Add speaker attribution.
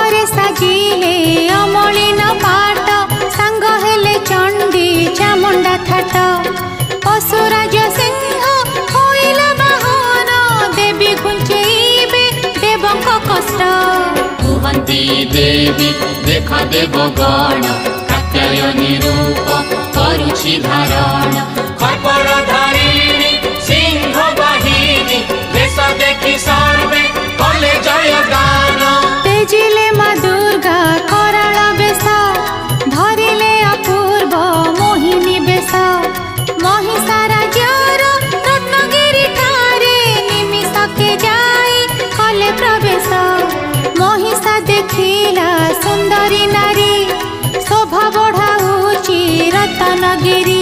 Speaker 1: घरे साजिले अमलिन पाट सांग हेले चंडी चामुंडा थाट असुराज सिंह होइला बाहन देवी घुंचेइबे देवंक कष्ट
Speaker 2: कुहंती देवी देख देवगण कात्यायनी रूप करुछि धारण खपरधारिणी सिंह बाहिनी देश देखि सर्वे कले जय गान
Speaker 1: तेजिले माँ दुर्गा कराल बेश धरिले अपूर्व मोहिनी बेश महिषाराज्यर रत्नगिरी ठारे निमिषके जाई कले प्रवेश महिषा देखिला सुंदरी नारी शोभा बढ़ाऊची रत्नगिरी